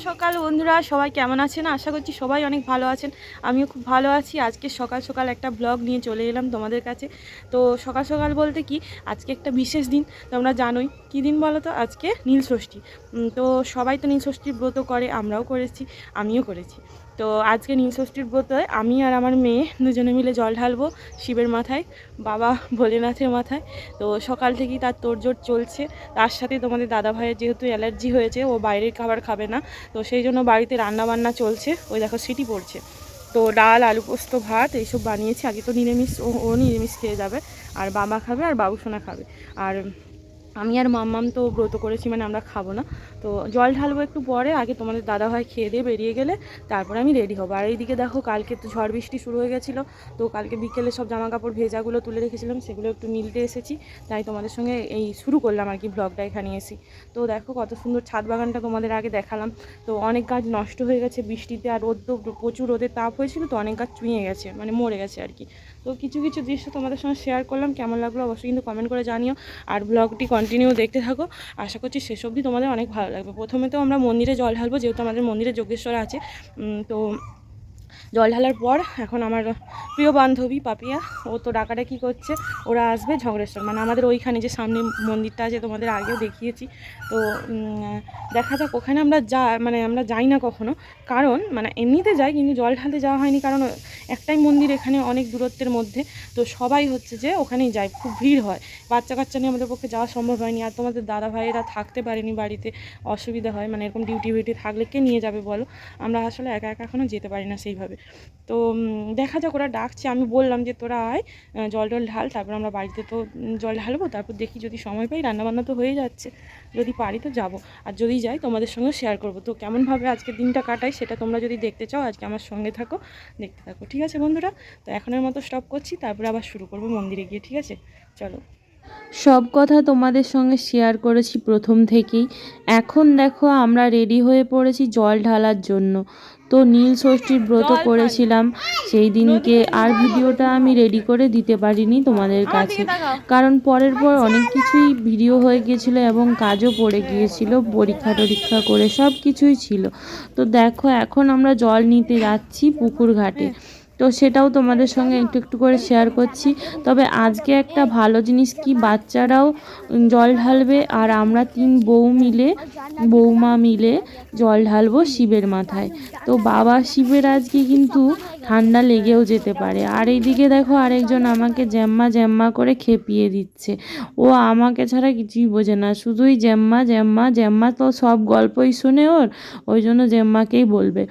সকাল বন্ধুরা, সবাই কেমন আছেন? আশা করছি সবাই অনেক ভালো আছেন। আমিও খুব ভালো আছি। আজকে সকাল সকাল একটা ব্লগ নিয়ে চলে এলাম তোমাদের কাছে। তো সকাল সকাল বলতে কি, আজকে একটা বিশেষ দিন, তোমরা জানোই। কী দিন বলো তো? আজকে নীলষষ্ঠী। তো সবাই তো নীলষষ্ঠীর ব্রত করে, আমরাও করেছি, আমিও করেছি। তো আজকে নীলষষ্ঠীর ব্রতে আমি আর আমার মেয়ে দুজনে মিলে জল ঢালবো শিবের মাথায়, বাবা ভোলেনাথের মাথায়। তো সকাল থেকেই তার তোড়জোড় চলছে। তার সাথে তোমাদের দাদা ভাইয়ের যেহেতু অ্যালার্জি হয়েছে, ও বাইরের খাবার খাবে না, তো সেই জন্য বাড়িতে রান্নাবান্না চলছে। ওই দেখো সিটি পড়ছে। তো ডাল, আলু পোস্ত, ভাত এইসব বানিয়েছি। আগে তো নিরামিষ, ও নিরামিষ খেয়ে যাবে, আর বাবা খাবে আর বাবুসোনা খাবে। আর আমি আর মাম্মাম তো ব্রত করেছি, মানে আমরা খাবো না। তো জল ঢালবো একটু পরে, আগে তোমাদের দাদাভাই খেয়ে দিয়ে বেরিয়ে গেলে তারপরে আমি রেডি হবো। আর এইদিকে দেখো, কালকে তো ঝড় বৃষ্টি শুরু হয়ে গেছিলো। তো কালকে বিকেলে সব জামা কাপড় ভেজাগুলো তুলে রেখেছিলাম, সেগুলো একটু মিলতে এসেছি। তাই তোমাদের সঙ্গে এই শুরু করলাম আর কি ব্লগটা এখানে এসি। তো দেখো কত সুন্দর ছাদ বাগানটা তোমাদের আগে দেখালাম। তো অনেক গাছ নষ্ট হয়ে গেছে বৃষ্টিতে, আর রোদ তো প্রচুর, রোদের তাপ হয়েছিল, তো অনেক গাছ চুঁয়ে গেছে, মানে মরে গেছে আর কি। তো কিছু কিছু দৃশ্য তোমাদের সঙ্গে শেয়ার করলাম। কেমন লাগলো অবশ্যই কিন্তু কমেন্ট করে জানিও। আর ব্লগটি কন্টিনিউ দেখতে থাকো, আশা করছি শেষ অবধি তোমাদের অনেক ভালো লাগবে। প্রথমে তো আমরা মন্দিরে জল ঢালবো, যেহেতু আমাদের মন্দিরে যজ্ঞেশ্বর আছে। তো জল ঢালার পর এখন আমার প্রিয় বান্ধবী পাপিয়া, ও তো ডাকাডাকি করছে, ওরা আসবে ঝগড়েশ্বর, মানে আমাদের ওইখানে যে সামনে মন্দিরটা আছে, তোমাদের আগেও দেখিয়েছি। তো দেখা যাক, ওখানে আমরা আমরা যাই না কখনো, কারণ মানে এমনিতে যাই, কিন্তু জল ঢালতে যাওয়া হয়নি, কারণ একটাই মন্দির এখানে অনেক দূরত্বের মধ্যে। তো সবাই হচ্ছে যে ওখানেই যায়, খুব ভিড় হয়, বাচ্চা কাচ্চা নিয়ে আমাদের পক্ষে যাওয়া সম্ভব হয়নি। আর তোমাদের দাদা ভাইয়েরা থাকতে পারেনি বাড়িতে, অসুবিধা হয়, মানে এরকম ডিউটি থাকলে কে নিয়ে যাবে বলো? আমরা আসলে একা একা এখনও যেতে পারি না সেইভাবে। তো দেখা যাক, ওরা ডাকছে, আমি বললাম যে তোরা আয়, জল টল ঢাল, তারপর আমরা বাড়িতে তো জল ঢালবো, তারপর দেখি যদি সময় পাই, রান্নাবান্না তো হয়ে যাচ্ছে, যদি পারি তো যাবো, আর যদি যাই তোমাদের সঙ্গে শেয়ার করবো। তো কেমনভাবে আজকের দিনটা কাটাই সেটা তোমরা যদি দেখতে চাও, আজকে আমার সঙ্গে থাকো, দেখতে থাকো, ঠিক আছে বন্ধুরা? তো এখনের মতো স্টপ করছি, তারপরে আবার শুরু করবো মন্দিরে গিয়ে, ঠিক আছে? চলো। সব কথা তোমাদের সঙ্গে শেয়ার করেছি প্রথম থেকেই। এখন দেখো আমরা রেডি হয়ে পড়েছি জল ঢালার জন্য। তো নীল ষষ্ঠীর ব্রত করেছিলাম সেই দিনকে, আর ভিডিওটা আমি রেডি করে দিতে পারিনি তোমাদের কাছে, কারণ পরের পর অনেক কিছুই ভিডিও হয়ে গিয়েছিলো এবং কাজও পড়ে গিয়েছিল, পরীক্ষা টরীক্ষা করে সব কিছুই ছিল। তো দেখো এখন আমরা জল নিতে যাচ্ছি পুকুর ঘাটে। তো সেটাও তোমাদের সঙ্গে একটু একটু করে শেয়ার করছি। তবে আজকে একটা ভালো জিনিস কি, বাচ্চারাও জল ঢালবে, আর আমরা বৌমা মিলে জল ঢালবো শিবের মাথায়। তো বাবা শিবের আজকে কিন্তু ঠান্ডা লেগেও যেতে পারে। আর এইদিকে দেখো আরেকজন আমাকে জ্যাম্মা জ্যাম্মা করে খেপিয়ে দিচ্ছে। ও আমাকে ছাড়া কিছুই বোঝে না, শুধুই জ্যাম্মা জ্যাম্মা জ্যাম্মা, তো সব গল্পই শুনে ওর, ওই জন্য জ্যাম্মাকেই বলবে।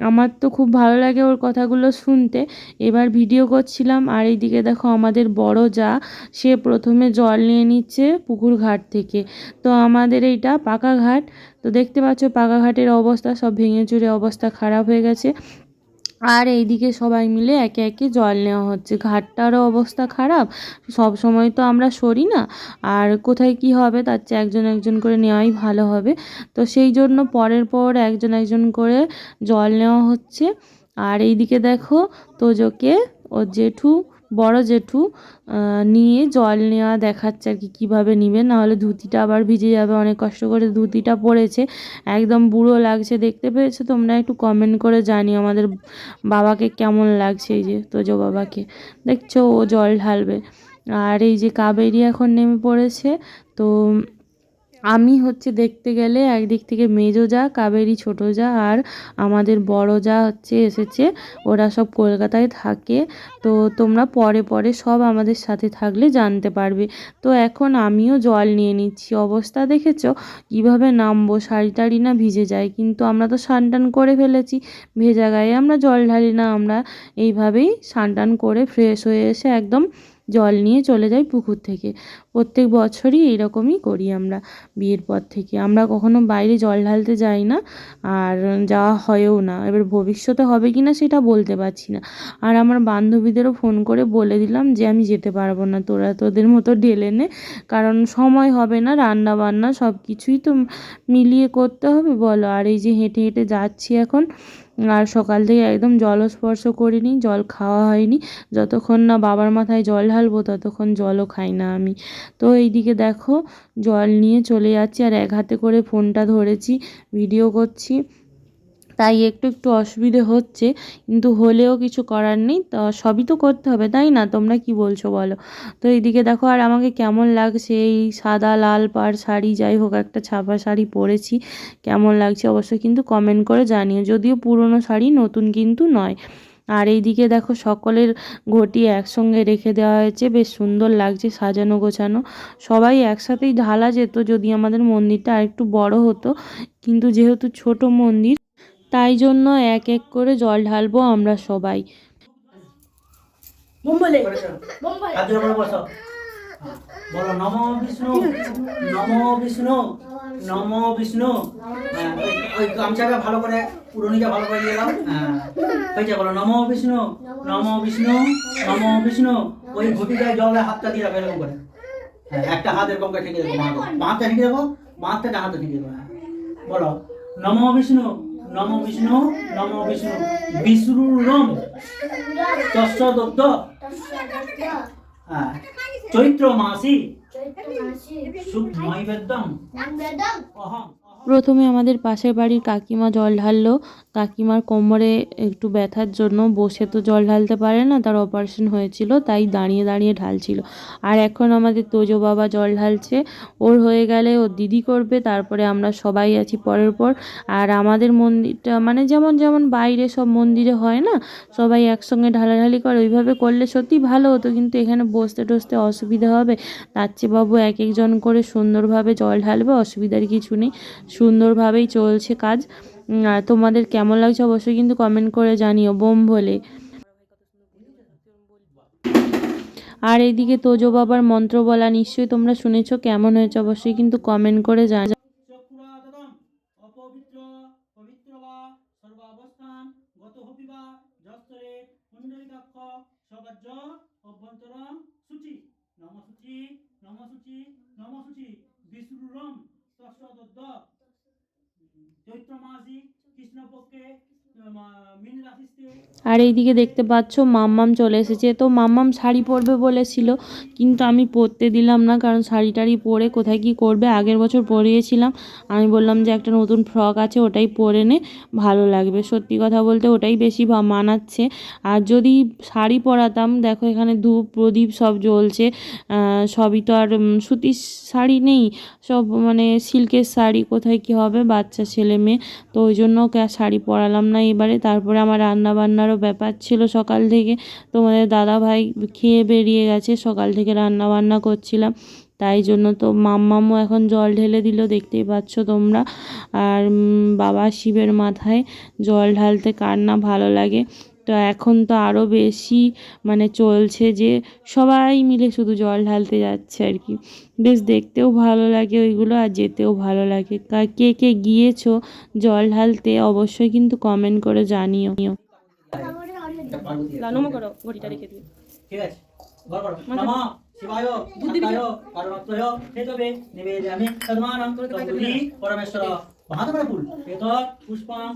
আমার তো খুব ভালো লাগে ওর কথাগুলো শুনতে। এবার ভিডিও করছিলাম, আর এইদিকে দেখো আমাদের বড় যা, সে প্রথমে জল নিয়ে নিচ্ছে পুকুর ঘাট থেকে। তো আমাদের এইটা পাকা ঘাট, তো দেখতে পাচ্ছ পাকা ঘাটের অবস্থা সব ভেঙে চুরে অবস্থা খারাপ হয়ে গেছে। আর এইদিকে সবাই মিলে একে একে জল নেওয়া হচ্ছে, ঘাটটারও অবস্থা খারাপ, সব সময় তো আমরা সরি না, আর কোথায় কি হবে, তার চেয়ে একজন একজন করে নেওয়াই ভালো হবে। তো সেই জন্য পরের পর একজন একজন করে জল নেওয়া হচ্ছে। আর এইদিকে দেখো তোজোকে ওর জেঠু, বড় জেঠু নিয়ে জল নেওয়া দেখাচ্ছে আর কি, কীভাবে নিবে, নাহলে ধুতিটা আবার ভিজে যাবে। অনেক কষ্ট করে ধুতিটা পরেছে, একদম বুড়ো লাগছে, দেখতে পেয়েছো তোমরা? একটু কমেন্ট করে জানিও আমাদের বাবাকে কেমন লাগছে। এই যে তোজো বাবাকে দেখছো, ও জল ঢালবে। আর এই যে কাবেরী এখন নেমে পড়েছে। তো আমি হচ্ছে দেখতে গেলে একদিক থেকে মেজো যা, কাবেরী ছোটো যা, আর আমাদের বড় যা হচ্ছে এসেছে, ওরা সব কলকাতায় থাকে। তো তোমরা পরে পরে সব আমাদের সাথে থাকলে জানতে পারবে। তো এখন আমিও জল নিয়ে নিচ্ছি, অবস্থা দেখেছো কীভাবে নামবো, শাড়ি টাড়ি না ভিজে যায়, কিন্তু আমরা তো স্নান টান করে ফেলেছি, ভেজা গায়ে আমরা জল ঢালি না, আমরা এইভাবেই স্নান টান করে ফ্রেশ হয়ে এসে একদম জল নিয়ে চলে যাই পুকুর থেকে। প্রত্যেক বছরই এইরকমই করি আমরা। বিয়ের পর থেকে আমরা কখনো বাইরে জল ঢালতে যাই না, আর যাওয়া হয়ও না। এবার ভবিষ্যতে হবে কি না সেটা বলতে পারছি না। আর আমার বান্ধবীদেরও ফোন করে বলে দিলাম যে আমি যেতে পারবো না, তোরা তোদের মতো ঢেলে নে, কারণ সময় হবে না, রান্না বান্না সব কিছুই তো মিলিয়ে করতে হবে বলো। আর এই যে হেঁটে হেঁটে যাচ্ছি এখন, আর সকাল থেকে একদম জলস্পর্শ করিনি, জল খাওয়া হয়নি, যতক্ষণ না বাবার মাথায় জল ঢালবো ততক্ষণ জলও খাই না আমি। তো এইদিকে দেখো জল নিয়ে চলে যাচ্ছি, আর এক হাতে করে ফোনটা ধরেছি, ভিডিও করছি। তাই একটু একটু অসুবিধে হচ্ছে, কিন্তু হলেও কিছু করার নেই, তো সবই তো করতে হবে, তাই না? তোমরা কি বলছো বলো? তো এইদিকে দেখো আর আমাকে কেমন লাগছে এই সাদা লাল পাড় শাড়ি, যাই হোক একটা ছাপা শাড়ি পরেছি, কেমন লাগছে অবশ্যই কিন্তু কমেন্ট করে জানিও। যদিও পুরনো শাড়ি, নতুন কিন্তু নয়। আর এইদিকে দেখো সকলের ঘটি একসঙ্গে রেখে দেওয়া হয়েছে, বেশ সুন্দর লাগছে সাজানো গোছানো। সবাই একসাথেই ঢালা যেত যদি আমাদের মন্দিরটা আরেকটু বড় হতো, কিন্তু যেহেতু ছোট মন্দির তাই জন্য এক এক করে জল ঢালবো আমরা সবাই। হাত জোড় করে বসো, বলো নমো বিষ্ণু, নমো বিষ্ণু, নমো বিষ্ণু। হ্যাঁ, ওই গামছাটা ভালো করে পুরনিটা ভালো করে দিয়ে দাও। হ্যাঁ, হয়েছে, বলো নমো বিষ্ণু, নমো বিষ্ণু, নমো বিষ্ণু। ওই ঘটিটায় জলে হাতটা দিয়ে রাখো এরকম করে। হ্যাঁ, একটা হাত এরকম করে ঠেকে দেবো, বাঁধটা ঠেকে দেবো, বাঁধটা হাতটা ঠেকে দেবো। হ্যাঁ, বলো নমো বিষ্ণু, নমো বিষ্ণু, নমো বিষ্ণু। বিষ্ণুরম তস্য দত্ত। হ্যাঁ, চৈত্র মাসি শুদ্ধ নৈবেদ্যম অহং। প্রথমে আমাদের পাশের বাড়ির কাকিমা জল ঢাললো। কাকিমার কোমরে একটু ব্যথার জন্য বসে তো জল ঢালতে পারে না, তার অপারেশন হয়েছিল, তাই দাঁড়িয়ে দাঁড়িয়ে ঢালছিল। আর এখন আমাদের তোজো বাবা জল ঢালছে, ওর হয়ে গেলে ওর দিদি করবে, তারপরে আমরা সবাই আছি পরের পর। আর আমাদের মন্দিরটা মানে যেমন যেমন বাইরে সব মন্দিরে হয় না, সবাই একসঙ্গে ঢালাঢালি করে, ওইভাবে করলে সত্যি ভালো হতো, কিন্তু এখানে বসতে টসতে অসুবিধা হবে। তার চেয়ে বাবু এক একজন করে সুন্দরভাবে জল ঢালবে, অসুবিধার কিছু নেই, সুন্দরভাবেই চলছে কাজ। আর তোমাদের কেমন লাগছে অবশ্যই কিন্তু কমেন্ট করে জানিও বোম বলে। আর এইদিকে তোজো বাবার মন্ত্র বলা নিশ্চয়ই তোমরা শুনেছো, কেমন হয়েছে অবশ্যই কিন্তু কমেন্ট করে জানিও। চক্ষুরাদদম অপবিত্র পবিত্র বা সর্বাবস্থান গত হপিবা যস্তরে কুণ্ডলিকাক্ষ সবাজ্য অভ্যন্তরম সূচি নমসূচি নমসূচি নমসূচি বিষ্ণুরম তস্যদদ্দ চৈত্র মাসি কৃষ্ণপক্ষে মীন রাশিতে। আর এইদিকে দেখতে পাচ্ছ মাম্মাম চলে এসেছে। তো মাম্মাম শাড়ি পরবে বলেছিল, কিন্তু আমি পরতে দিলাম না, কারণ শাড়ি টাড়ি পরে কোথায় কি করবে, আগের বছর পরিয়েছিলাম। আমি বললাম যে একটা নতুন ফ্রক আছে ওটাই পরে নে, ভালো লাগবে। সত্যি কথা বলতে ওটাই বেশি মানাচ্ছে। আর যদি শাড়ি পরাতাম, দেখো এখানে ধূপ প্রদীপ সব জ্বলছে, সবই তো আর সুতির শাড়ি নেই, সব মানে সিল্কের শাড়ি, কোথায় কি হবে, বাচ্চা ছেলে মেয়ে, তো ওই জন্য ওকে আর শাড়ি পরালাম না এবারে। তারপরে আমার রান্না বান্নারও ব্যাপার ছিল সকাল থেকে, তোমাদের দাদা ভাই খেয়ে বেরিয়ে গেছে, সকাল থেকে রান্না বান্না করছিলাম, তাই জন্য তো মাম্মামও এখন জল ঢেলে দিল, দেখতেই পাচ্ছ তোমরা। আর বাবা শিবের মাথায় জল ঢালতে কার না ভালো লাগে। তো এখন তো আরও বেশি মানে চলছে যে সবাই মিলে শুধু জল ঢালতে যাচ্ছে আর কি, বেশ দেখতেও ভালো লাগে ওইগুলো, আর যেতেও ভালো লাগে। কে কে গিয়েছো জল ঢালতে অবশ্যই কিন্তু কমেন্ট করে জানিও। নমো করো, ঘড়িটা রেখে দিও। ঠিক আছে, বল বল নমঃ শিবায় বুদ্ধিকায় কারণত্বয় হেতবে নিবেদয়ামি তদ্মানং তদ্বুদ্ধি পরমেশ্বর মহাত্মা ফুল এত পুষ্পম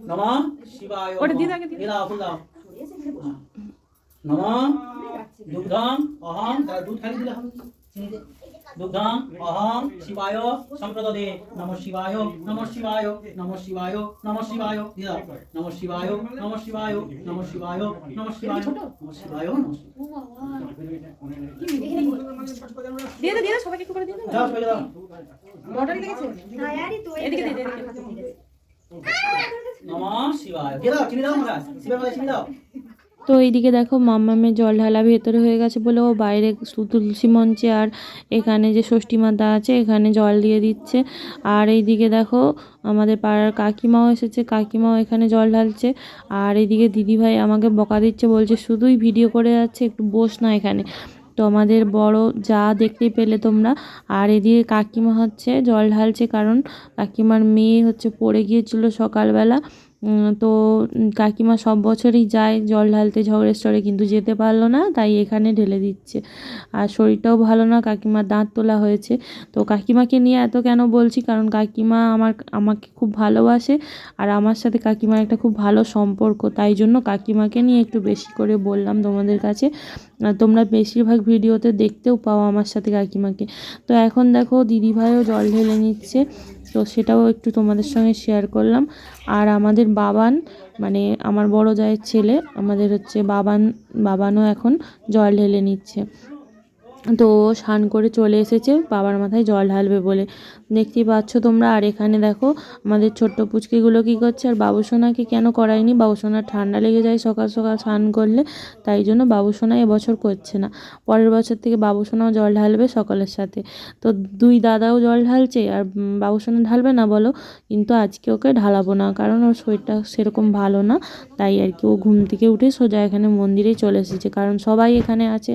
নমঃ শিবায়। ওটা দিয়ে দাও, আগে দিয়ে দাও, ফুল দাও। নমঃ দুগ্ধং অহং, তার দুধ খালি দিলে হবে, চিনি দে। দুগ্ধং অহং শিবায় সম্প্রদদে নমঃ শিবায়, নমঃ শিবায়, নমঃ শিবায়, নমঃ শিবায়। দিয়ে দাও, নমঃ শিবায়, নমঃ শিবায়, নমঃ শিবায়, নমঃ শিবায়, নমঃ শিবায়, নমঃ দিয়ে দে, দিয়ে দে, সবাইকে একটু করে দিয়ে দে। যাও, সবাই যাও। মডেল দেখেছো? এদিকে দিয়ে দে, এদিকে। নমঃ শিবায়। দিয়ে দাও, চিনি দাও, মহারাজ শিবের মাথায় চিনি দাও। তো এইদিকে দেখো মাম্মামের জল ঢালা ভেতরে হয়ে গেছে বলে ও বাইরে তুলসী মঞ্চে আর এখানে যে ষষ্ঠী মাতা আছে এখানে জল দিয়ে দিচ্ছে। আর এইদিকে দেখো আমাদের পাড়ার কাকিমাও এসেছে, কাকিমাও এখানে জল ঢালছে। আর এইদিকে দিদিভাই আমাকে বকা দিচ্ছে, বলছে শুধুই ভিডিও করে যাচ্ছে, একটু বস না এখানে। তো আমাদের বড় যা দেখতেই পেলে তোমরা। আর এদিকে কাকিমা হচ্ছে জল ঢালছে, কারণ কাকিমার মেয়ে হচ্ছে পড়ে গিয়েছিল সকালবেলা। তো কাকিমা সব বছরই যায় জল ঢালতে ঝগড়েশ্বরে, কিন্তু যেতে পারলো না, তাই এখানে ঢেলে দিচ্ছে। আর শরীরটাও ভালো না, কাকিমার দাঁত তোলা হয়েছে। তো কাকিমাকে নিয়ে এত কেন বলছি, কারণ কাকিমা আমাকে খুব ভালোবাসে, আর আমার সাথে কাকিমার একটা খুব ভালো সম্পর্ক, তাই জন্য কাকিমাকে নিয়ে একটু বেশি করে বললাম তোমাদের কাছে। তোমরা বেশিরভাগ ভিডিওতে দেখতেও পাও আমার সাথে কাকিমাকে। তো এখন দেখো দিদিভাইও জল ঢেলে নিচ্ছে। তো সেটাও একটু তোমাদের সঙ্গে শেয়ার করলাম। আর আমাদের বাবান মানে আমার বড় জায়ের ছেলে আমাদের হচ্ছে বাবানও এখন জল ঢেলে নিচ্ছে। তো ও স্নান করে চলে এসেছে বাবার মাথায় জল ঢালবে বলে, দেখতেই পাচ্ছ তোমরা। আর এখানে দেখো আমাদের ছোট্ট পুচকিগুলো কী করছে। আর বাবুসোনাকে কেন করায়নি, বাবুসোনার ঠান্ডা লেগে যায় সকাল সকাল স্নান করলে, তাই জন্য বাবুসোনা এবছর করছে না। পরের বছর থেকে বাবুসোনাও জল ঢালবে সকালের সাথে। তো দুই দাদাও জল ঢালছে আর বাবুসোনা ঢালবে না বলো, কিন্তু আজকে ওকে ঢালাবো না, কারণ ওর শরীরটা সেরকম ভালো না, তাই আর কি। ও ঘুম থেকে উঠে সোজা এখানে মন্দিরেই চলে এসেছে, কারণ সবাই এখানে আছে।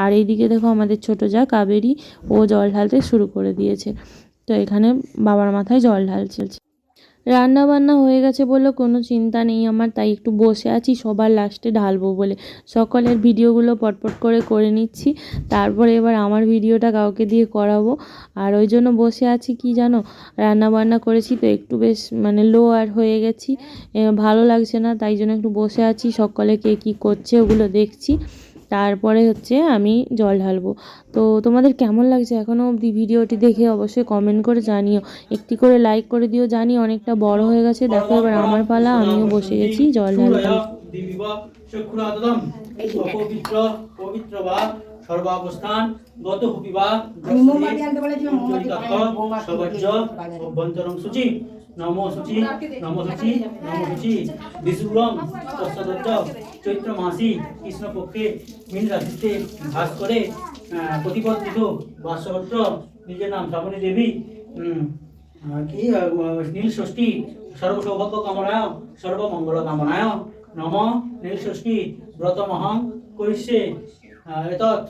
আর এইদিকে দেখো আমাদের ছোটো যা কাবেরী, ও জল ঢালতে শুরু করে দিয়েছে। তো এখানে বাবার মাথায় জল ঢালছে। রান্না বান্না হয়ে গেছে বলে কোনো চিন্তা নেই আমার, তাই একটু বসে আছি সবার লাস্টে ঢালবো বলে। সকলের ভিডিওগুলো পটপট করে নিচ্ছি, তারপরে এবার আমার ভিডিওটা কাউকে দিয়ে করাবো। আর ওই জন্য বসে আছি, কি জানো, রান্না বান্না করেছি তো একটু বেশ মানে লো আর হয়ে গেছি, ভালো লাগছে না, তাই জন্য একটু বসে আছি। সকলে কে কী করছে ওগুলো দেখছি, তারপরে হচ্ছে আমি জল ঢালবো। তো তোমাদের কেমন লাগছে এখনও অবধি ভিডিওটি দেখে অবশ্যই কমেন্ট করে জানিও, একটি করে লাইক করে দিও। জানি অনেকটা বড় হয়ে গেছে, দেখো এবার আমার পালা, আমিও বসে গেছি জল ঢালতে। সর্বাবস্থান গত হুপিবা অভ্যন্তরং সূচি নম সূচি নম সূচি নম সূচি বিশুরম তৎসদত্ত চৈত্র মাসি কৃষ্ণপক্ষে মীন রাশিতে ভাস করে প্রতিপত্তিত বাসগোত্র নিজের নাম শ্রাবণী দেবী কি নীল ষষ্ঠী সর্বসৌভাগ্য কামনায় সর্বমঙ্গল কামনায় নম নীল ষষ্ঠী ব্রতমহং করিষ্যে এতৎ।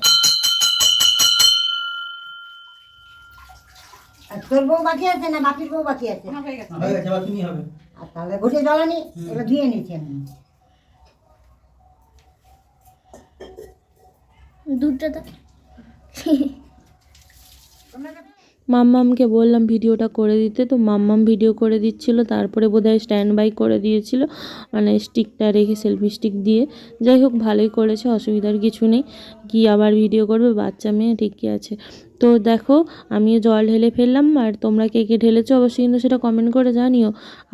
তোর বউ বাকি আছে না বাপির বউ বাকি আছে? হয়ে গেছে, তুমি হবে। আর তাহলে ঘষে জ্বালানি এবার ধুয়ে নিচ্ছেন দুধটা তো মাম্মামকে বললাম ভিডিওটা করে দিতে, তো মাম্মাম ভিডিও করে দিচ্ছিল, তারপরে বোধহয় স্ট্যান্ড বাই করে দিয়েছিল, মানে স্টিকটা রেখে সেলফি স্টিক দিয়ে। যাই হোক ভালোই করেছে, অসুবিধার কিছু নেই, কি আবার ভিডিও করবে, বাচ্চা মেয়ে ঠিকই আছে। তো দেখো আমিও জল ঢেলে ফেললাম, আর তোমরা কে কে ঢেলেছো অবশ্যই কিন্তু সেটা কমেন্ট করে জানিও।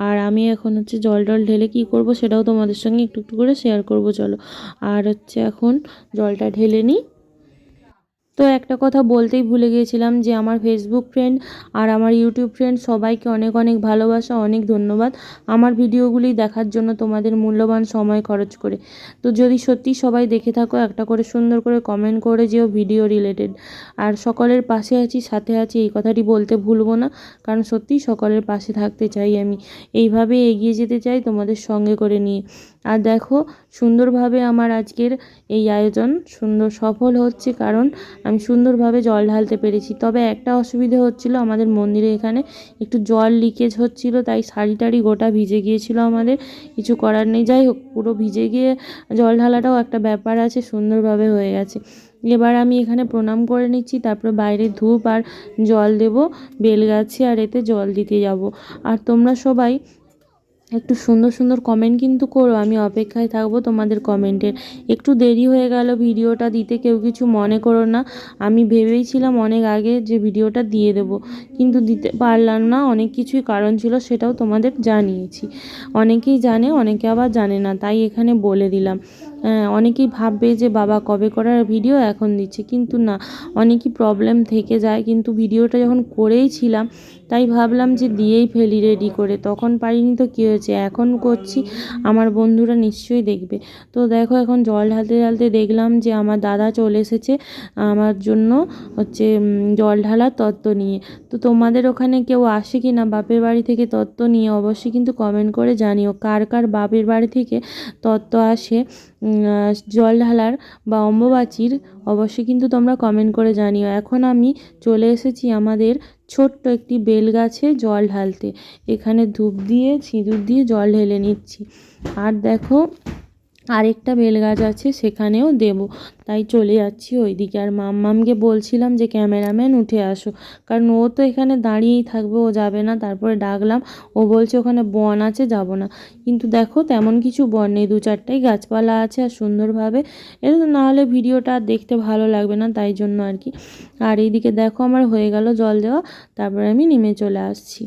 আর আমি এখন হচ্ছে জল ঢেলে কী করব সেটাও তোমাদের সঙ্গে একটু একটু করে শেয়ার করব, চলো। আর হচ্ছে এখন জলটা ঢেলে নিই। তো একটা কথা বলতেই ভুলে গিয়েছিলাম যে আমার ফেসবুক ফ্রেন্ড আর আমার ইউটিউব ফ্রেন্ড সবাইকে অনেক অনেক ভালোবাসা, অনেক ধন্যবাদ আমার ভিডিওগুলি দেখার জন্য, তোমাদের মূল্যবান সময় খরচ করে। তো যদি সত্যি সবাই দেখে থাকো একটা করে সুন্দর করে কমেন্ট করে যেও ভিডিও রিলেটেড। আর সকলের পাশে আছি, সাথে আছি, এই কথাটি বলতে ভুলবো না, কারণ সত্যি সকলের পাশে থাকতে চাই আমি, এইভাবে এগিয়ে যেতে চাই তোমাদের সঙ্গে করে নিয়ে। আর দেখো সুন্দরভাবে আমার আজকের এই আয়োজন সফল হচ্ছে, কারণ আমি সুন্দরভাবে জল ঢালতে পেরেছি। তবে একটা অসুবিধে হচ্ছিল, আমাদের মন্দিরে এখানে একটু জল লিকেজ হচ্ছিল, তাই শাড়ি টাড়ি গোটা ভিজে গিয়েছিল আমাদের, কিছু করার নেই। যাই হোক পুরো ভিজে গিয়ে জল ঢালাটাও একটা ব্যাপার আছে, সুন্দরভাবে হয়ে গেছে। এবার আমি এখানে প্রণাম করে নিচ্ছি, তারপরে বাইরে ধূপ আর জল দেব বেলগাছে, আর এতে জল দিতে যাব। আর তোমরা সবাই একটু সুন্দর সুন্দর কমেন্ট কিন্তু করো, আমি অপেক্ষায় থাকবো তোমাদের কমেন্টের। একটু দেরি হয়ে গেল ভিডিওটা দিতে, কেউ কিছু মনে করো না, আমি ভেবেইছিলাম অনেক আগে যে ভিডিওটা দিয়ে দেব, কিন্তু দিতে পারলাম না, অনেক কিছুই কারণ ছিল, সেটাও তোমাদের জানিয়েছি। অনেকেই জানে, অনেকে আবার জানে না, তাই এখানে বলে দিলাম। অনেকেই ভাববে যে বাবা কবে করার ভিডিও এখন দিচ্ছে, কিন্তু না, অনেকই প্রবলেম থেকে যায়, কিন্তু ভিডিওটা যখন করেই ছিলাম তাই ভাবলাম যে দিয়েই ফেলি রেডি করে, তখন পারিনি তো কী হয়েছে, এখন করছি, আমার বন্ধুরা নিশ্চয়ই দেখবে। তো দেখো এখন জল ঢালতে ঢালতে দেখলাম যে আমার দাদা চলে এসেছে আমার জন্য হচ্ছে জল ঢালার তত্ত্ব নিয়ে। তো তোমাদের ওখানে কেউ আসে কি না বাপের বাড়ি থেকে তত্ত্ব নিয়ে, অবশ্যই কিন্তু কমেন্ট করে জানিও, কার কার বাপের বাড়ি থেকে তত্ত্ব আসে জল ঢালার বা অম্বুবাচীর, অবশ্যই কিন্তু তোমরা কমেন্ট করে জানিও। এখন আমি চলে এসেছি আমাদের ছোট্ট একটি বেল গাছে জল ঢালতে, এখানে ধূপ দিয়ে সিঁদুর দিয়ে জল ঢেলে নিচ্ছি। আর দেখো আরেকটা বেল গাছ আছে, সেখানেও দেব, তাই চলে যাচ্ছি ওইদিকে। আর মাম্মামকে বলছিলাম যে ক্যামেরাম্যান উঠে আসো, কারণ ও তো এখানে দাঁড়িয়েই থাকবে, ও যাবে না। তারপরে ডাকলাম, ও বলছে ওখানে বন আছে, যাব না। কিন্তু দেখো তেমন কিছু বন নেই, 2-4টাই গাছপালা আছে আর সুন্দরভাবে, এটা তো নাহলে ভিডিওটা আর দেখতে ভালো লাগবে না, তাই জন্য আর কি। আর এইদিকে দেখো আমার হয়ে গেল জল দেওয়া, তারপরে আমি নেমে চলে আসছি।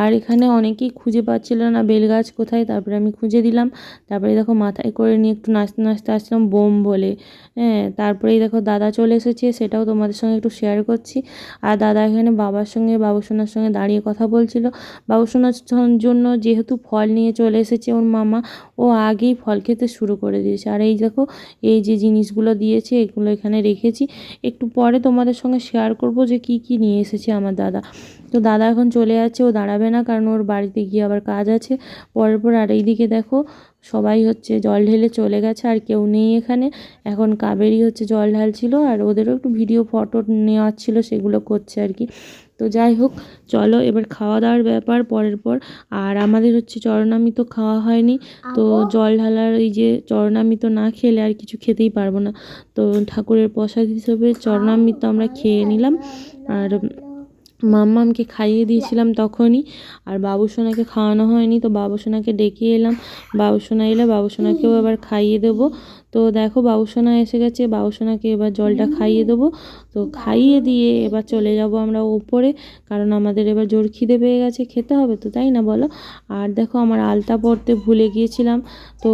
আর এখানে অনেকেই খুঁজে পাচ্ছিল না বেলগাছ কোথায়, তারপরে আমি খুঁজে দিলাম। তারপরে দেখো মাথায় করে নিয়ে একটু নাচতে নাচতে আসলাম বোম বলে। হ্যাঁ, তারপরেই দেখো দাদা চলে এসেছে, সেটাও তোমাদের সঙ্গে একটু শেয়ার করছি। আর দাদা এখানে বাবার সঙ্গে বাবুসোনার সঙ্গে দাঁড়িয়ে কথা বলছিল। বাবুসোনার জন্য যেহেতু ফল নিয়ে চলে এসেছে ওর মামা, ও আগেই ফল খেতে শুরু করে দিয়েছে। আর এই দেখো এই যে জিনিসগুলো দিয়েছে, এগুলো এখানে রেখেছি, একটু পরে তোমাদের সঙ্গে শেয়ার করব যে কি কি নিয়ে এসেছে আমার দাদা। তো দাদা এখন চলে যাচ্ছে, ও দাঁড়াবে না, কারণ ওর বাড়িতে গিয়ে আবার কাজ আছে পরের পর। আর এইদিকে দেখো সবাই হচ্ছে জল ঢেলে চলে গেছে, আর কেউ নেই এখানে। এখন কাবেরী হচ্ছে জল ঢালছিল, আর ওদেরও একটু ভিডিও ফটো নেওয়ার ছিল, সেগুলো করছে আর কি। তো যাই হোক, চলো এবার খাওয়া দাওয়ার ব্যাপার পরের পর। আর আমাদের হচ্ছে চরণামৃত খাওয়া হয়নি, তো জল ঢালার এই যে চরণামৃত না খেলে আর কিছু খেতেই পারবো না। তো ঠাকুরের প্রসাদ হিসেবে চরণামৃত আমরা খেয়ে নিলাম। আর মাম্মামকে খাইয়ে দিয়েছিলাম তখনই, আর বাবুসোনাকে খাওয়ানো হয়নি, তো বাবুসোনাকে ডেকে এলাম। বাবুসোনা এলে বাবুসোনাকেও এবার খাইয়ে দেবো। তো দেখো বাবুসোনা এসে গেছে, বাবুসোনাকে এবার জলটা খাইয়ে দেবো। তো খাইয়ে দিয়ে এবার চলে যাব আমরা উপরে, কারণ আমাদের এবার জোর খিদে পেয়ে গেছে, খেতে হবে তো, তাই না বলো? আর দেখো আমার আলতা পরতে ভুলে গিয়েছিলাম, তো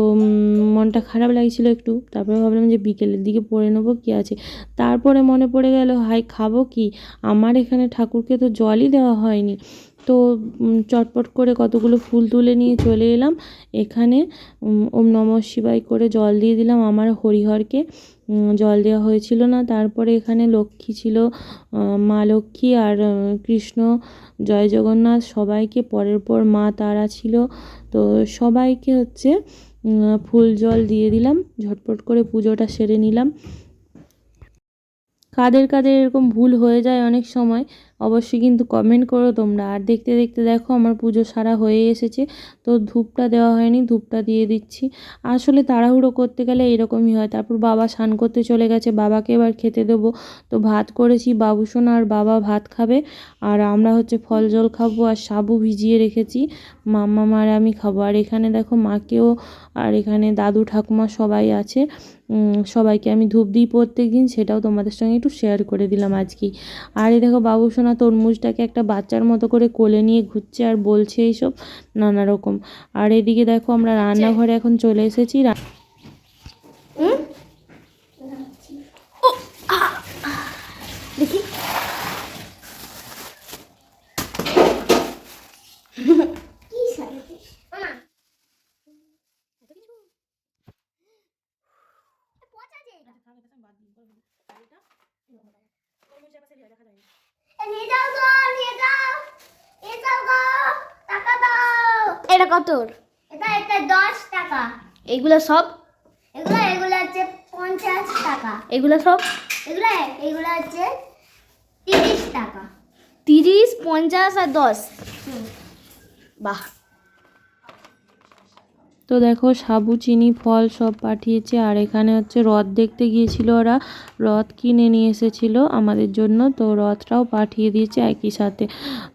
মনটা খারাপ লাগছিল একটু। তারপরে ভাবলাম যে বিকেলের দিকে পরে নেবো, কী আছে। তারপরে মনে পড়ে গেল, হাই খাবো কি, আমার এখানে ঠাকুরকে তো জলই দেওয়া হয়নি। তো চটপট করে কতগুলো ফুল তুলে নিয়ে চলে এলাম এখানে। ওম নমঃ শিবায় করে জল দিয়ে দিলাম আমার হরিহরকে, জল দেওয়া হয়েছিল না। তারপরে এখানে লক্ষ্মী ছিল, মা লক্ষ্মী আর কৃষ্ণ, জয় জগন্নাথ, সবাইকে পরের পর মা তারা ছিল। তো সবাইকে হচ্ছে ফুল জল দিয়ে দিলাম, ঝটপট করে পুজোটা সেরে নিলাম। কাদের কাদের এরকম ভুল হয়ে যায় অনেক সময়, অবশ্যই কিন্তু কমেন্ট করো তোমরা। আর দেখতে দেখতে দেখো আমার পুজো সারা হয়ে এসেছে, তো ধূপটা দেওয়া হয়নি, ধূপটা দিয়ে দিচ্ছি। আসলে তাড়াহুড়ো করতে গেলে এরকমই হয়। তারপর বাবা স্নান করতে চলে গেছে, বাবাকে এবার খেতে দেবো। তো ভাত করেছি, বাবুসোনা আর বাবা ভাত খাবে, আর আমরা হচ্ছে ফল জল খাবো, আর সাবু ভিজিয়ে রেখেছি, মাম্মা আর আমি খাবো। আর এখানে দেখো মাকেও, আর এখানে দাদু ঠাকুমা সবাই আছে, সবাইকে আমি ধূপ দিই প্রত্যেক দিন, সেটাও তোমাদের সঙ্গে একটু শেয়ার করে দিলাম আজকেই। আর এই দেখো বাবুসোনা তরমুজটাকে একটা বাচ্চার মতো করে কোলে নিয়ে ঘুরছে আর বলছে এইসব নানা রকম। আর এদিকে দেখো আমরা রান্নাঘরে এখন চলে এসেছি। দেখি এটা কত? এটা 10 টাকা। এগুলো সব? এগুলো হচ্ছে 50 টাকা। এগুলো সব? এগুলো হচ্ছে 30 টাকা। 30, 50 আর 10। বাহ। তো দেখো সাবু চিনি ফল সব পাঠিয়েছে। আর এখানে হচ্ছে রথ দেখতে গিয়েছিল ওরা, রথ কিনে নিয়ে এসেছিলো আমাদের জন্য, তো রথটাও পাঠিয়ে দিয়েছে একই সাথে।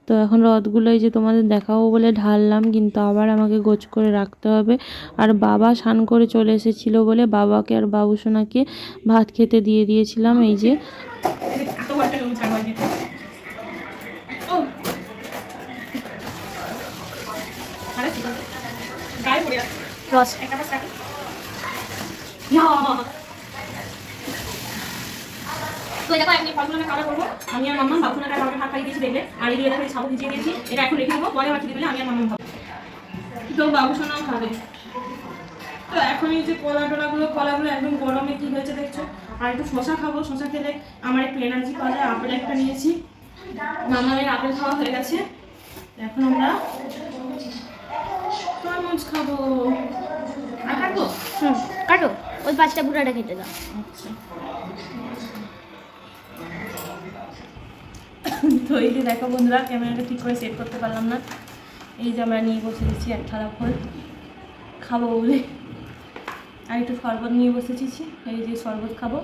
তো এখন রথগুলো এই যে তোমাদের দেখাবো বলে ঢাললাম, কিন্তু আবার আমাকে গোছ করে রাখতে হবে। আর বাবা স্নান করে চলে এসেছিলো বলে বাবাকে আর বাবুসোনাকে ভাত খেতে দিয়ে দিয়েছিলাম। এই যে রস। তো দেখো আমি ফলগুলো আমি কাটা করবো, আমি আর মাম্মা বাবুসোনাকে আর বাবাকে ভাত খাইয়ে দিয়েছি দেখলে। আর এই দেখো সাবু ভিজিয়ে দিয়েছি, এটা এখন রেখে দেবো, পরে আবার খেতে দিলে আমি আর মাম্মা খাবো, তো বাবুসোনাও খাবে। তো এখন এই যে কলাগুলো একদম গরমে কি হয়েছে দেখছো। আর একটু শশা খাবো, শশা খেলে আমার একটু এনার্জি পাওয়া যায়। আপেল একটা নিয়েছি, মামামের আপেল খাওয়া হয়ে গেছে, এখন আমরা তরমুজ খাবো। আর কাটবো? কাটো, ওই 5টা বুড়াটা খেতে দাও। আচ্ছা, তো এই যে দেখো বন্ধুরা, ক্যামেরাটা ঠিক করে সেট করতে পারলাম না। এই যে আমরা নিয়ে বসে দিচ্ছি এক থালা ফল খাবো বলে, আর একটু শরবত নিয়ে বসেছি, এই যে শরবত খাবো।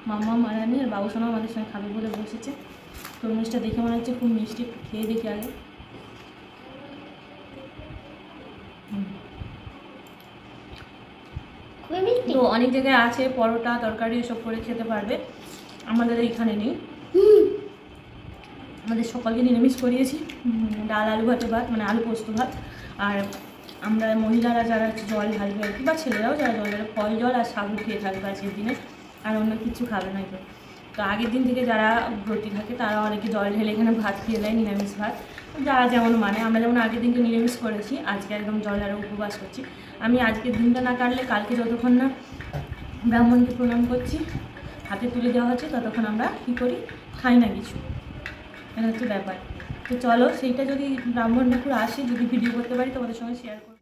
মামা মারানি আর বাবুসোনাও আমাদের সঙ্গে খাবে বলে বসেছে। তরমুজটা দেখে মনে হচ্ছে খুব মিষ্টি, খেয়ে দেখি আগে। খুবই মিষ্টি। তো অনেক জায়গায় আছে পরোটা তরকারি এসব করে খেতে পারবে, আমাদের এইখানে নেই। আমাদের সকালকে নিরামিষ করিয়েছি, ডাল আলু ভাতে ভাত, মানে আলু পোস্ত ভাত। আর আমরা মহিলারা যারা জল ঢালবে আর কি, বা ছেলেরাও যারা জল ঢালবে, ফল জল আর সাবু খেয়ে থাকবে আজকের দিনে, আর অন্য কিছু খাবে না কেউ। তো আগের দিন থেকে যারা ব্রতী থাকে তারা অনেকে জল ঢেলে এখানে ভাত খেয়ে দেয়, নিরামিষ ভাত, যারা যেমন মানে। আমরা যেমন আগের দিনকে নিরামিষ করেছি, আজকে একদম জল আর উপবাস করছি। আমি আজকের দিনটা না কাটলে কালকে যতক্ষণ না ব্রাহ্মণকে প্রণাম করছি, হাতে তুলে দেওয়া হচ্ছে, ততক্ষণ আমরা কী করি, খাই না কিছু। এটা হচ্ছে ব্যাপার। তো চলো, সেইটা যদি ব্রাহ্মণ ঠাকুর আসে, যদি ভিডিও করতে পারি তোমাদের সঙ্গে শেয়ার করবো।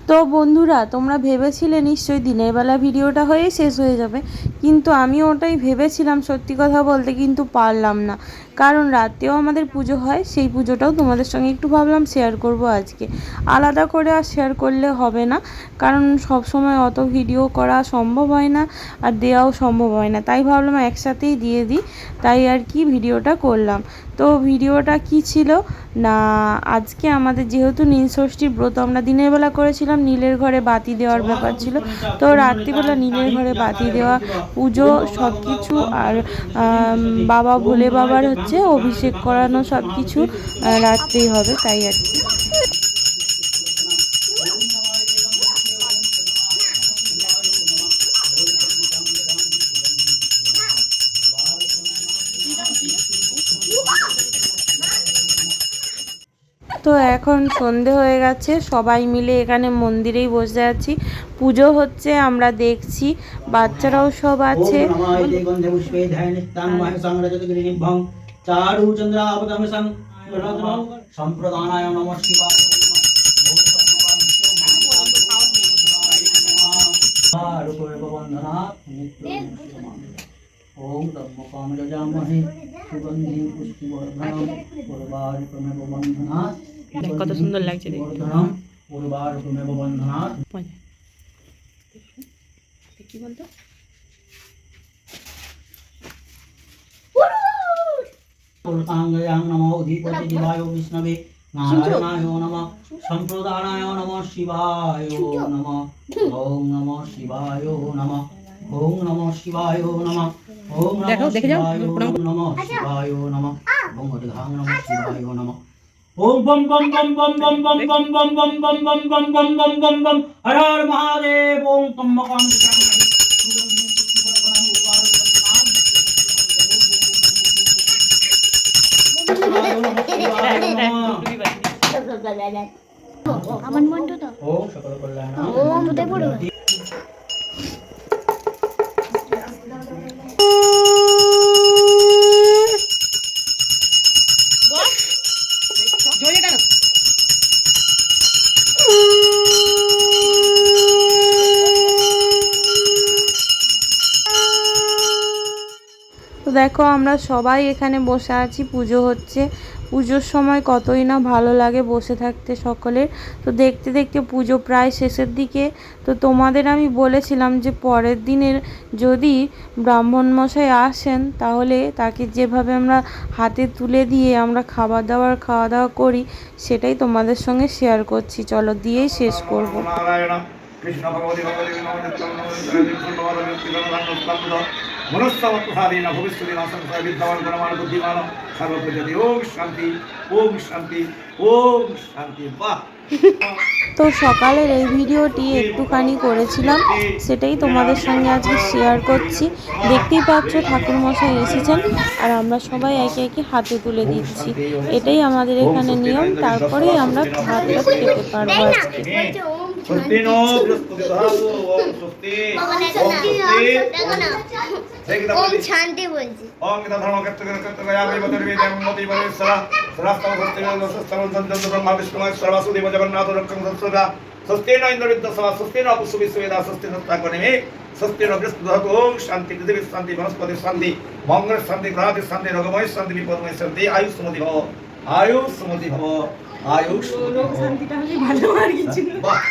তো বন্ধুরা, তোমরা ভেবেছিলে নিশ্চয়ই দিনের বেলা ভিডিওটা হয়েই শেষ হয়ে যাবে, কিন্তু আমি ওটাই ভেবেছিলাম সত্যি কথা বলতে, কিন্তু পারলাম না। কারণ রাতেও আমাদের পুজো হয়, সেই পুজোটাও তোমাদের সঙ্গে একটু ভাবলাম শেয়ার করব আজকে। আলাদা করে আর শেয়ার করলে হবে না, কারণ সব সময় অত ভিডিও করা সম্ভব হয় না আর দেওয়াও সম্ভব হয় না, তাই ভাবলাম একসাথেই দিয়ে দিই। তাই আর কি ভিডিওটা করলাম। তো ভিডিওটা কি ছিল না, আজকে আমাদের যেহেতু নীল ষষ্ঠীর ব্রত, আমরা দিনের বেলা করেছিলাম, নীলের ঘরে বাতি দেওয়ার ব্যাপার ছিল। তো রাত্রিবেলা নীলের ঘরে বাতি দেওয়া, পুজো সব কিছু, আর বাবা ভোলে বাবার হচ্ছে অভিষেক করানো, সব কিছু রাত্রেই হবে, তাই আর কি। তো এখন সন্ধে হয়ে গেছে, সবাই মিলে এখানে মন্দিরেই বসে আছি, পুজো হচ্ছে, আমরা দেখছি, বাচ্চারাও সব আছে। সম্প্রদানায় নমঃ শিবায় ওম ধম্মকাম যজামহে সুগন্ধিং পুষ্টিবর্ধনম উর্বারুকমেব বন্ধনাৎ। কত সুন্দর লাগছে দেখতে। উর্বারুকমেব বন্ধনাৎ। কি বলতো? পুরুষাঙ্গয়াং নমো অধিপতি দেবায় বিষ্ণবে নারায়ণায় নমঃ সম্প্রদানায় নমঃ শিবায় নমঃ ওম নমঃ শিবায় নমঃ ওম নমঃ শিবায় নমঃ ওম নমঃ শিবায় নমঃ শিবায় নমঃ ওম অধিঘাং নমঃ শিবায় নমঃ ওম বম বম বম বম বম বম বম বম বম বম বম বম বম বম বম বম হর হর মহাদেব। ওম ত্রম্বকং আমার মনটা তো ওম সকল কল্যাণ ওম উদয় পড়ো। তো দেখো, আমরা সবাই এখানে বসে আছি, পুজো হচ্ছে। পুজোর সময় কতই না ভালো লাগে বসে থাকতে সকলের। তো দেখতে দেখতে পুজো প্রায় শেষের দিকে। তো তোমাদের আমি বলেছিলাম যে পরের দিনের যদি ব্রাহ্মণ মশাই আসেন, তাহলে তাকে যেভাবে আমরা হাতে তুলে দিয়ে আমরা খাওয়া দাওয়া করি, সেটাই তোমাদের সঙ্গে শেয়ার করছি। চলো, দিয়েই শেষ করব। কৃষ্ণ ভগবতী ভগবতী মনস্সাবৎসাদীন ভবিষ্যতি নাসংশয় বিদ্যমান গুণমান বুদ্ধিমান সর্বপ্রজাতি। ওম শান্তি, ওম শান্তি, ওম শান্তি। বাহ! তো সকালের এই ভিডিওটি একটুখানি করেছিলাম, সেটাই তোমাদের সঙ্গে আজকে শেয়ার করছি। দেখতেই পাচ্ছ ঠাকুরমশাই এসেছেন, আর আমরা সবাই একে একে হাতে তুলে দিচ্ছি। এটাই আমাদের এখানে নিয়ম, তারপরেই আমরা ভাতটা খেতে পারবো আজকে। স্বস্তি নো বৃহস্পতি ধাতু। ওম স্বস্তি, ওম ওম শান্তি বলছি। ওম গীতা ধর্ম ক্ষেত্রে আমি বদরবি দেবমতি বলেশ্বরা রাস্তা ভক্তি সস্তম সন্তন্ত ব্রহ্মা বিষ্ণু মহেশ্বর বাসুদেব জগন্নাথ রক্ষং সৎসদা। স্বস্তি ন ইন্দ্রবিদ্য সভা, স্বস্তি ন পুষ্পবিশ্ববেদা, স্বস্তি নত্তাকর্ণে, স্বস্তি ন বৃহস্পতি ধাতু। ওম শান্তি, পৃথিবী শান্তি, বনস্পতি শান্তি, মঙ্গল শান্তি, গ্রহাদি শান্তি, রোগময় শান্তি, বিপদময় শান্তি। আয়ুষ সুমতি ভব, আয়ুষ সুমতি ভব, আয়ুষ সুমতি ভব। শান্তিটা হলে ভালো আর কিছু না। বাহ!